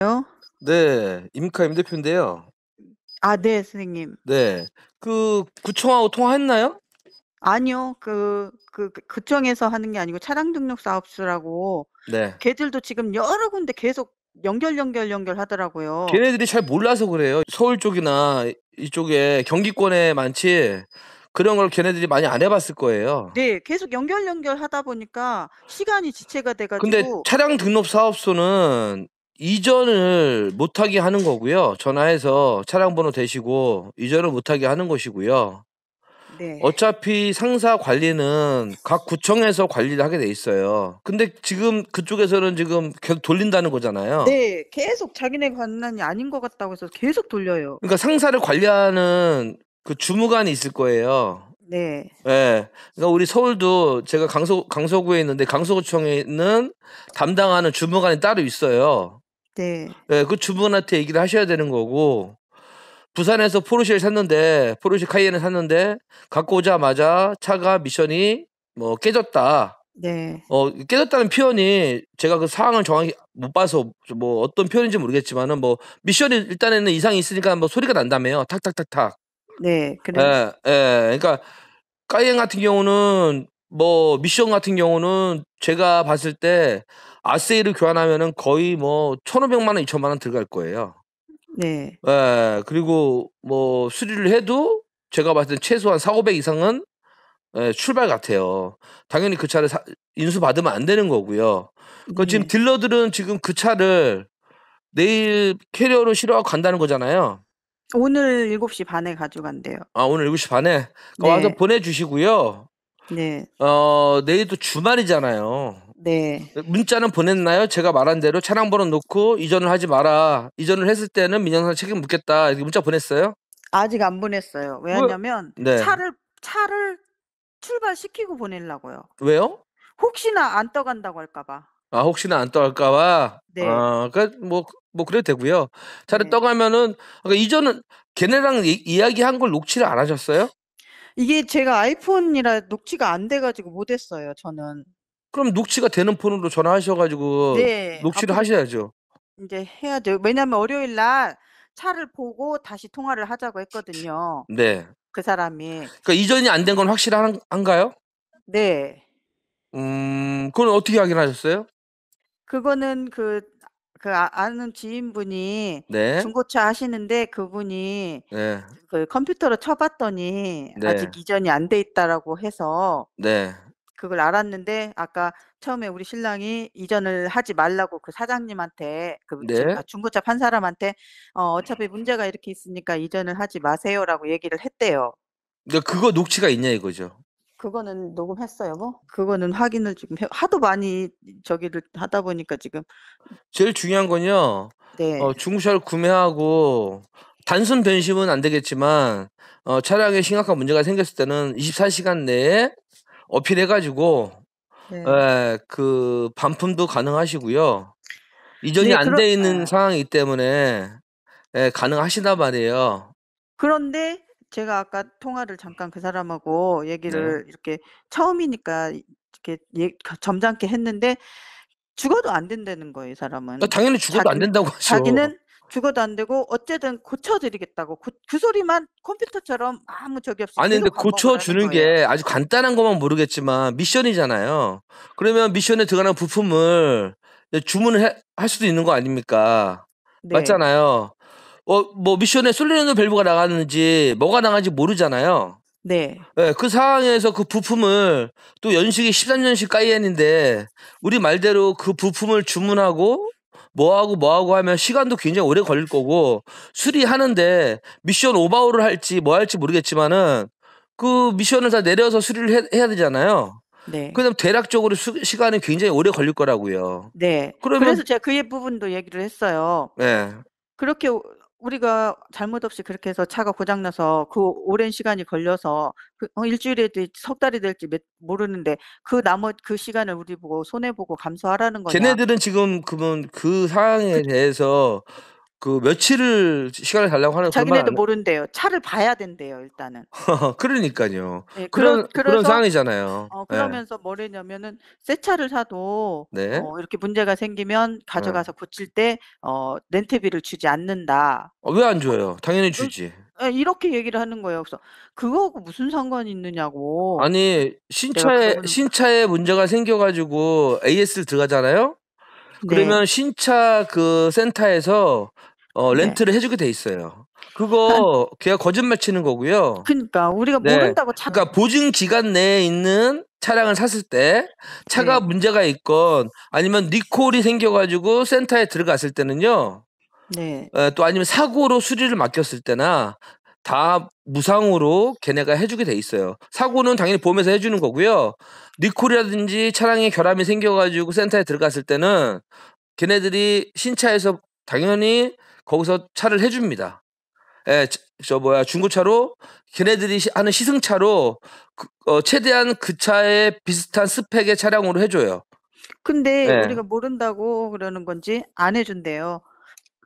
요? 네. 임카 임 대표인데요. 아 네 선생님. 네. 구청하고 통화했나요? 아니요. 구청에서 하는 게 아니고 차량 등록 사업소라고 네. 걔들도 지금 여러 군데 계속 연결하더라고요. 걔네들이 잘 몰라서 그래요. 서울 쪽이나 이쪽에 경기권에 많지 그런 걸 걔네들이 많이 안 해 봤을 거예요. 네. 계속 연결하다 보니까 시간이 지체가 돼 근데 가지고 차량 등록 사업소는 이전을 못하게 하는 거고요. 전화해서 차량 번호 대시고 이전을 못하게 하는 것이고요. 네. 어차피 상사 관리는 각 구청에서 관리를 하게 돼 있어요. 근데 지금 그쪽에서는 지금 계속 돌린다는 거잖아요. 네. 계속 자기네 권한이 아닌 것 같다고 해서 계속 돌려요. 그러니까 상사를 관리하는 그 주무관이 있을 거예요. 네. 예. 그러니까 우리 서울도 제가 강서구에 있는데 강서구청에 있는 담당하는 주무관이 따로 있어요. 네. 예. 그 주무관한테 얘기를 하셔야 되는 거고 부산에서 포르쉐 카이엔을 샀는데 갖고 오자마자 차가 미션이 뭐 깨졌다. 네. 깨졌다는 표현이 제가 그 상황을 정확히 못 봐서 뭐 어떤 표현인지 모르겠지만은 뭐 미션이 일단에는 이상이 있으니까 뭐 소리가 난다며요. 탁탁탁탁. 네. 예. 예. 그러니까 까이엔 같은 경우는 뭐 미션 같은 경우는 제가 봤을 때 아세이를 교환하면은 거의 뭐 1,500만 원, 2,000만 원 들어갈 거예요. 네. 예. 그리고 뭐 수리를 해도 제가 봤을 때 최소한 400-500 이상은 예 출발 같아요. 당연히 그 차를 인수받으면 안 되는 거고요. 지금 네. 딜러들은 지금 그 차를 내일 캐리어로 실어갖고 간다는 거잖아요. 오늘 7시 반에 가져간대요. 아 오늘 7시 반에 와서 네. 보내주시고요. 네. 내일 또 주말이잖아요. 네. 문자는 보냈나요? 제가 말한 대로 차량 번호 넣고 이전을 하지 마라. 이전을 했을 때는 민영사 책임 묻겠다. 이렇게 문자 보냈어요? 아직 안 보냈어요. 왜? 왜냐면 네. 차를 출발시키고 보내려고요. 왜요? 혹시나 안 떠간다고 할까 봐. 아 혹시나 안 떠갈까 봐. 네. 뭐 그래도 되고요. 차를 네. 떠가면은 그러니까 이전은 걔네랑 이야기한 걸 녹취를 안 하셨어요? 이게 제가 아이폰이라 녹취가 안 돼 가지고 못 했어요, 저는. 그럼 녹취가 되는 폰으로 전화하셔 가지고 네. 녹취를 앞으로 하셔야죠. 인제 해야 돼요. 왜냐면 월요일 날 차를 보고 다시 통화를 하자고 했거든요, 네. 그 사람이. 그러니까 이전이 안 된 건 한가요? 네. 그건 어떻게 확인하셨어요? 그거는 아는 지인분이 네. 중고차 하시는데 그분이 네. 컴퓨터로 쳐 봤더니 네. "아직 이전이 안 돼 있다."라고 해서 네. 그걸 알았는데 아까 처음에 우리 신랑이 이전을 하지 말라고 그 사장님한테 네. 중고차 판 사람한테 "어차피 문제가 이렇게 있으니까 이전을 하지 마세요."라고 얘기를 했대요. 그러니까 그거 녹취가 있냐 이거죠. 그거는 녹음했어요 뭐? 그거는 확인을 지금 하도 많이 저기를 하다 보니까 지금. 제일 중요한 건요. 네. 중고차를 구매하고 단순 변심은 안 되겠지만 차량에 심각한 문제가 생겼을 때는 24시간 내에 어필해 가지고 네. 예 그 반품도 가능하시고요. 이전이 네. 안 돼 있는 상황이기 때문에 예 가능하시단 말이에요. 그런데 제가 아까 통화를 잠깐 그 사람하고 네. 얘기를 이렇게 처음이니까 이렇게 점잖게 했는데 죽어도 안 된다는 거예요, 이 사람은. 당연히 죽어도 안 된다고 하죠. 자기는 죽어도 안 되고 어쨌든 고쳐 드리겠다고 그 소리만 컴퓨터처럼 아무 적이 없이 아니 근데 계속 고쳐 반복을 하는 주는 거예요. 게 아주 간단한 것만 모르겠지만 미션이잖아요. 그러면 미션에 들어가는 부품을 이제 주문을 할 수도 있는 거 아닙니까? 네. 맞잖아요. 뭐 미션에 솔레노 밸브가 나갔는지 뭐가 나간지 모르잖아요. 네. 예. 그 상황에서 그 부품을 또 연식이 13년식 까이엔인데 우리 말대로 그 부품을 주문하고 뭐하고 하면 시간도 굉장히 오래 걸릴 거고 수리하는데 미션 오버홀을 할지 뭐 할지 모르겠지만은 그 미션을 다 내려서 수리를 해야 되잖아요. 네. 그다음 대략적으로 시간이 굉장히 오래 걸릴 거라고요. 네. 그러면 그래서 제가 그 부분도 얘기를 했어요. 예. 그렇게 우리가 잘못 없이 그렇게 해서 차가 고장 나서 그 오랜 시간이 걸려서 주일이 될지 석 달이 될지 모르는데 그 시간을 우리 보고 손해 보고 감수하라는 거냐. 걔네들은 지금 그 상황에 대해서 그 며칠을 시간을 달라고 하는 그런 말 자기네도 안 모른대요. 차를 봐야 된대요, 일단은. 그러니까요. 예, 그런 그래서 상황이잖아요. 예. 그러면서 뭐랬냐면은 새 차를 사도 네. 이렇게 문제가 생기면 예. 가져가서 고칠 때 렌트비를 주지 않는다. 왜 안 줘요? 당연히 주지. 예, 이렇게 얘기를 하는 거예요. 그래서 그거하고 무슨 상관이 있느냐고. 아니 내가 그러고는 신차에 문제가 생겨 가지고 AS를 들어가잖아요. 네. 그러면 신차 그 센터에서 네. 렌트를 해 주게 돼 있어요. 그러니까 그거 걔가 거짓말 치는 거고요. 그러니까 우리가 네. 모른다고 그러니까 보증 기간 내에 있는 차량을 샀을 때 차가 네. 문제가 있건 아니면 리콜이 생겨 가지고 센터에 들어갔을 때는요. 네. 또 아니면 사고로 수리를 맡겼을 때나 다 무상으로 걔네가 해 주게 돼 있어요. 사고는 당연히 보험에서 해 주는 거고요. 리콜이라든지 차량에 결함이 생겨 가지고 센터에 들어갔을 때는 걔네들이 신차에서 당연히 거기서 차를 해 줍니다. 예. 중고차로 걔네들이 하는 시승차로 최대한 그 차에 비슷한 스펙의 차량으로 해 줘요. 근데 예. 우리가 모른다고 그러는 건지 안 해 준대요.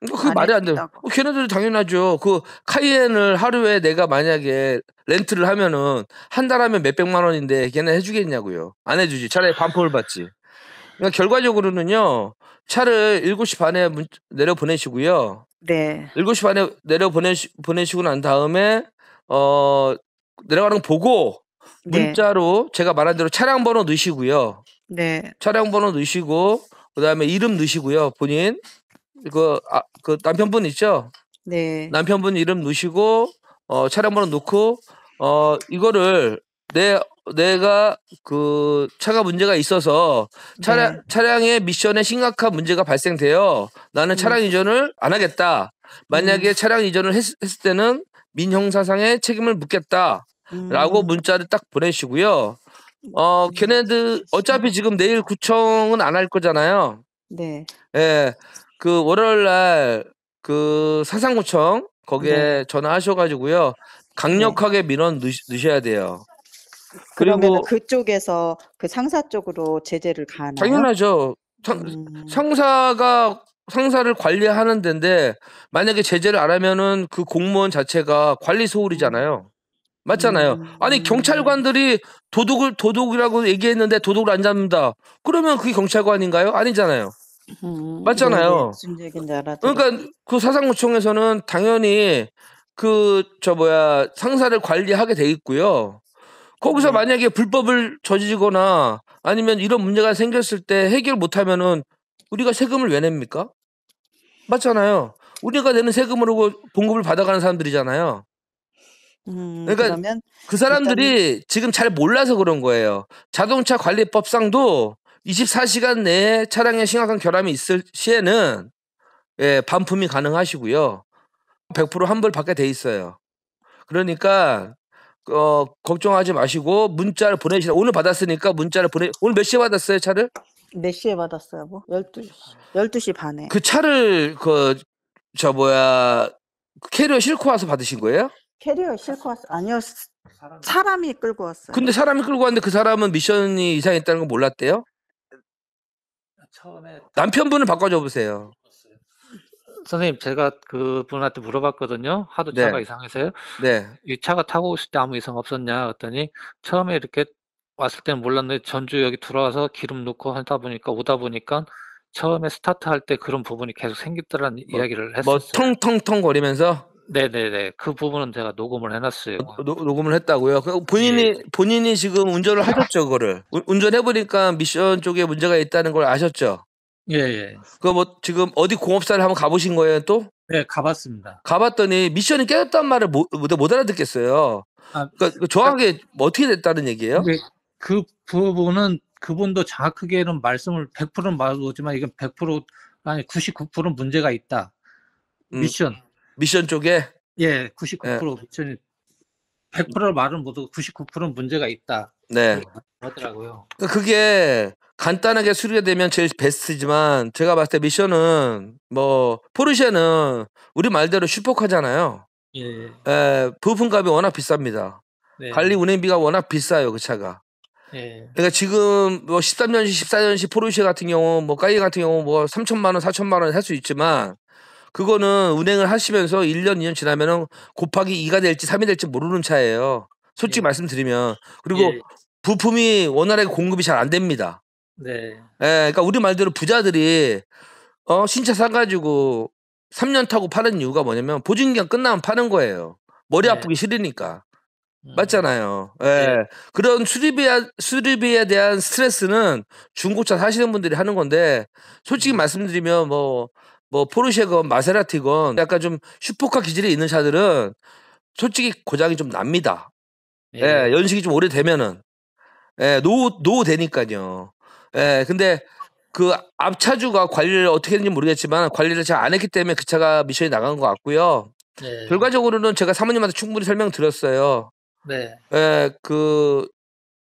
그게 안 해 말이 안 돼요. 준다고. 걔네들이 당연하죠. 그 카이엔을 하루에 내가 만약에 렌트를 하면은 한 달 하면 몇백만 원인데 걔네 해 주겠냐고요. 안 해 주지. 차라리 반품을 받지. 그러니까 결과적으로는요. 차를 7시 반에 내려 보내시고요. 네. 7시 반에 내려 보내시고 난 다음에 내려가는 거 보고 네. 문자로 제가 말한 대로 차량 번호 넣으시고요. 네. 차량 번호 넣으시고 그다음에 이름 넣으시고요. 본인 그 남편분 있죠? 네. 남편분 이름 넣으시고 차량 번호 넣고 이거를 내가 그 차가 문제가 있어서 네. 차량의 미션에 심각한 문제가 발생돼요. 나는 차량 이전을 안 하겠다. 만약에 차량 이전을 했을 때는 민형사상의 책임을 묻겠다라고 문자를 딱 보내시고요. 걔네들 어차피 지금 내일 구청은 안 할 거잖아요. 네. 예. 그 월요일 날 그 사상구청 거기에 네. 전화하셔 가지고요. 강력하게 민원 넣으셔야 돼요. 그러면은 그리고 그쪽에서 그 상사 쪽으로 제재를 가하나요? 당연하죠. 상사를 관리하는 데인데 만약에 제재를 안 하면은 그 공무원 자체가 관리 소홀이잖아요. 맞잖아요. 아니 경찰관들이 도둑이라고 얘기했는데 도둑을 안 잡는다. 그러면 그게 경찰관인가요? 아니잖아요. 네네. 맞잖아요. 무슨 얘기인지 알아들었어요. 그러니까 그 사상구청에서는 당연히 상사를 관리하게 돼 있고요. 거기서 네. 만약에 불법을 저지르거나 아니면 이런 문제가 생겼을 때 해결 못 하면은 우리가 세금을 왜 냅니까? 맞잖아요. 우리가 내는 세금으로 봉급을 받아가는 사람들이잖아요. 그러니까 그러면 그 일단은 사람들이 지금 잘 몰라서 그런 거예요. 자동차 관리법상도 24시간 내에 차량에 심각한 결함이 있을 시에는 반품이 가능하시고요. 100% 환불 받게 돼 있어요. 그러니까 걱정하지 마시고 문자를 보내시라. 오늘 받았으니까 문자를 오늘 몇 시에 받았어요, 차를? 몇 시에 받았어요, 뭐? 12시 반에. 그 차를 캐리어 싣고 와서 받으신 거예요? 캐리어 싣고 왔어요. 아니요. 사람이 끌고 왔어요. 근데 사람이 끌고 왔는데 그 사람은 미션이 이상했다는 거 몰랐대요? 처음에 남편분을 바꿔줘 보세요. 선생님 제가 그분한테 물어봤거든요. 하도 네. 차가 이상해서요. 네. 이 차가 타고 오실 때 아무 이상 없었냐 그랬더니 처음에 이렇게 왔을 때는 몰랐는데 전주 여기 들어와서 기름 넣고 하다 보니까 오다 보니까 처음에 스타트할 때 그런 부분이 계속 생겼더라는 이야기를 뭐 했었어요. 텅텅텅 거리면서 네네네. 그 부분은 제가 녹음을 해놨어요. 녹음을 했다고요. 예. 본인이 지금 운전을 하셨죠, 그거를. 운전해 보니까 미션 쪽에 문제가 있다는 걸 아셨죠? 예예. 뭐 지금 어디 공업사를 한번 가보신 거예요, 또? 네, 가봤습니다. 가봤더니 미션이 깨졌다는 말을 못 알아듣겠어요. 아, 그러니까 정확하게 어떻게 됐다는 얘기예요? 근데 그 부분은 그분도 정확하게는 말씀을 100%는 말하지만 이건 100% 아니 99% 문제가 있다. 미션. 미션 쪽에? 예, 99% 미션이 100%를 말은 못하고 99%는 문제가 있다. 네. 하더라고요. 그게 간단하게 수리가 되면 제일 베스트지만 제가 봤을 때 미션은 뭐 포르쉐는 우리 말대로 슈퍼카잖아요. 예. 부품값이 워낙 비쌉니다. 네. 관리 운행비가 워낙 비싸요, 그 차가. 예. 그러니까 지금 뭐 13년식, 14년식 포르쉐 같은 경우, 뭐 까이엔 같은 경우 뭐 3천만 원, 4천만 원 할 수 있지만 그거는 운행을 하시면서 1년, 2년 지나면은 곱하기 2가 될지 3이 될지 모르는 차예요. 솔직히 예. 말씀드리면. 그리고 예. 부품이 원활하게 공급이 잘 안 됩니다. 네. 예, 그러니까 우리 말대로 부자들이 신차 사가지고 3년 타고 파는 이유가 뭐냐면 보증기간 끝나면 파는 거예요. 머리 네. 아프기 싫으니까. 음. 맞잖아요. 예. 네. 그런 수리비에 대한 스트레스는 중고차 사시는 분들이 하는 건데, 솔직히 말씀드리면 뭐 포르쉐건 마세라티건 약간 좀 슈퍼카 기질이 있는 차들은 솔직히 고장이 좀 납니다. 예, 예. 연식이 좀 오래되면은. 예, 노후 되니까요. 예, 근데 그 앞차주가 관리를 어떻게 했는지 모르겠지만 관리를 잘 안 했기 때문에 그 차가 미션이 나간 것 같고요. 네. 결과적으로는 제가 사모님한테 충분히 설명드렸어요. 네. 예, 그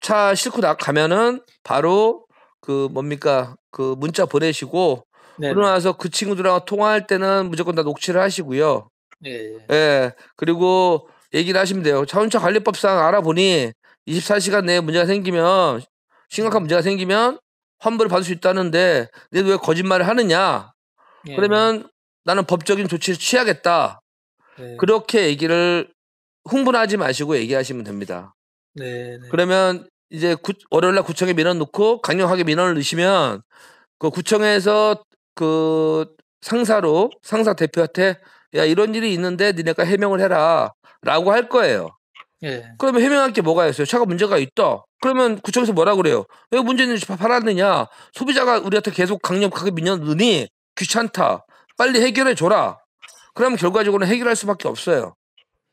차 싣고 가면은 바로 그 뭡니까 그 문자 보내시고 네네. 그러고 나서 그 친구들하고 통화할 때는 무조건 다 녹취를 하시고요. 예. 예, 그리고 얘기를 하시면 돼요. 자동차 관리법상 알아보니 24시간 내에 문제가 생기면 심각한 문제가 생기면 환불을 받을 수 있다는데 너도 왜 거짓말을 하느냐? 예. 그러면 나는 법적인 조치를 취하겠다. 예. 그렇게 얘기를 흥분하지 마시고 얘기하시면 됩니다. 네. 그러면 이제 월요일날 구청에 민원 넣고 강력하게 민원을 넣으시면 그 구청에서 그 상사 대표한테 야 이런 일이 있는데 니네가 해명을 해라라고 할 거예요. 예. 그러면 해명할 게 뭐가 있어요? 차가 문제가 있다. 그러면 구청에서 뭐라 그래요? 왜 문제 있는지 팔았느냐? 소비자가 우리한테 계속 강력하게 민원 넣으니 귀찮다. 빨리 해결해 줘라. 그러면 결과적으로는 해결할 수밖에 없어요.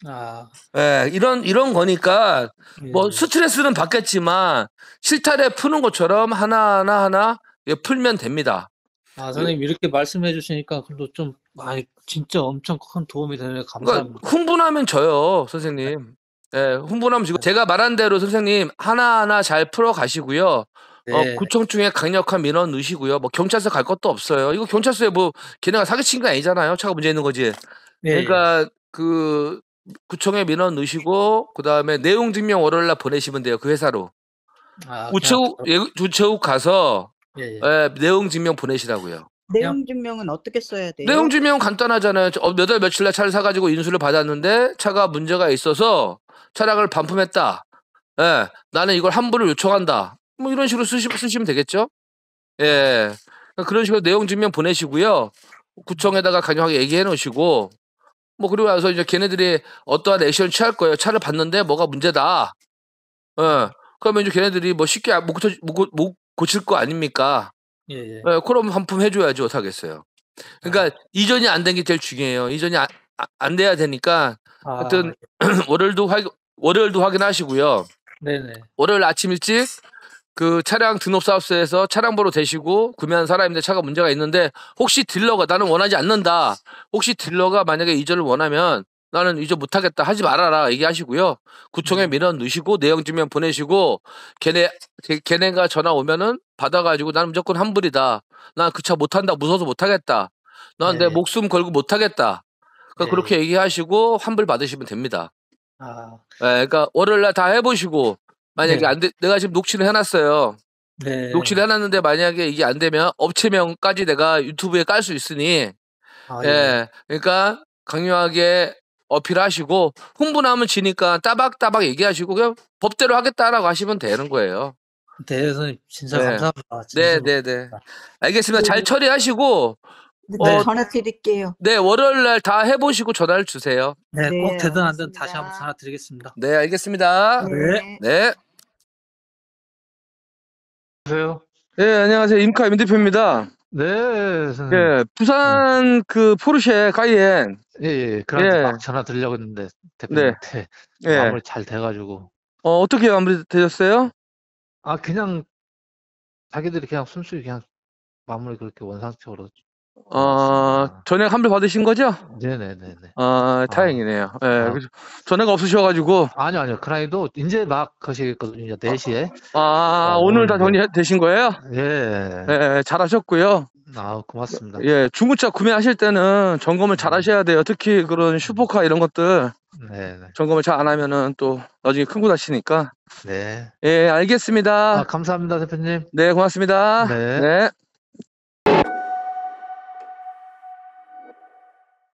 아. 예, 이런 거니까 뭐 예. 스트레스는 받겠지만 실타래 푸는 것처럼 하나 풀면 됩니다. 아, 선생님 이렇게 말씀해 주시니까 그래도 좀 진짜 엄청 큰 도움이 되네요. 그러니까 감사합니다. 흥분하면 져요, 선생님. 예, 흥분하면 지고 제가 말한 대로 선생님 하나하나 잘 풀어 가시고요. 네. 구청청에 강력한 민원 넣으시고요. 뭐 경찰서 갈 것도 없어요. 이거 경찰서에 뭐 걔네가 사기친 거 아니잖아요. 차가 문제 있는 거지. 예. 그러니까 그 구청에 민원 넣으시고 그다음에 내용 증명 월요일날 보내시면 돼요. 그 회사로. 아, 우체국 가서 예. 내용 증명 보내시라고요. 내용 증명은 어떻게 써야 돼요? 내용 증명 간단하잖아요. 몇 월 며칠 날 차를 사가지고 인수를 받았는데 차가 문제가 있어서 차량을 반품했다. 예, 나는 이걸 환불을 요청한다. 뭐 이런 식으로 쓰시면 되겠죠. 예, 그런 식으로 내용 증명 보내시고요. 구청에다가 강력하게 얘기해 놓으시고 뭐 그리고 나서 이제 걔네들이 어떠한 액션 취할 거예요. 차를 봤는데 뭐가 문제다. 예, 그러면 이제 걔네들이 뭐 쉽게 못 고칠 거 아닙니까? 예. 예. 예, 그럼 반품 해줘야지 어떡하겠어요. 그러니까 이전이 안 된 게 제일 중요해요. 이전이 안 돼야 되니까 하여튼 월요일도 확인하시고요. 네네. 월요일 아침 일찍 그 차량 등록 사업소에서 차량 번호 대시고 구매한 사람인데 차가 문제가 있는데 혹시 딜러가 나는 원하지 않는다. 혹시 딜러가 만약에 이전을 원하면 나는 이전 못하겠다 하지 말아라 얘기하시고요. 구청에 민원 넣으시고 내용 증명 보내시고 걔네가 전화 오면은 받아가지고 나는 무조건 환불이다. 난 그 차 못한다. 무서워서 못하겠다. 난 내 네. 목숨 걸고 못하겠다. 그러니까 네. 그렇게 얘기하시고 환불 받으시면 됩니다. 아. 그러니까 월요일날 다 해보시고 만약에 네. 안 돼, 내가 지금 녹취를 해놨어요. 네. 녹취를 해놨는데 만약에 이게 안 되면 업체명까지 내가 유튜브에 깔 수 있으니 예. 그러니까 강력하게 어필하시고 흥분하면 지니까 따박따박 얘기하시고 그냥 법대로 하겠다라고 하시면 되는 거예요. 네, 선생님 진짜 네. 감사합니다. 네. 알겠습니다. 잘 처리하시고 네, 전화 드릴게요. 네, 월요일날 다 해보시고 전화를 주세요. 네, 네, 꼭 되든 안 되든 알겠습니다. 다시 한번 전화 드리겠습니다. 네, 알겠습니다. 네. 네. 안녕하세요. 네, 안녕하세요. 임카 임 대표입니다. 네, 선생님. 예, 부산 그 포르쉐 카이엔. 예. 그런데 예. 막 전화 드리려고 했는데 대표님한테 예. 마무리 잘 돼가지고. 어떻게 마무리 되셨어요? 아, 그냥 자기들이 그냥 순수히 그냥 마무리 그렇게 원상적으로. 전액 환불 받으신 거죠? 네네네네. 다행이네요. 예, 그래서 전화가 없으셔가지고. 아니요. 그라이도 이제 막 거시겠거든요. 이제 4시에. 오늘 다 정리되신 거예요? 예. 예, 잘하셨고요. 고맙습니다. 예, 중고차 구매하실 때는 점검을 잘 하셔야 돼요. 특히 그런 슈퍼카 이런 것들 네. 점검을 잘 안 하면은 또 나중에 큰거 다치니까. 네. 예, 알겠습니다. 감사합니다, 대표님. 네, 고맙습니다. 네. 네.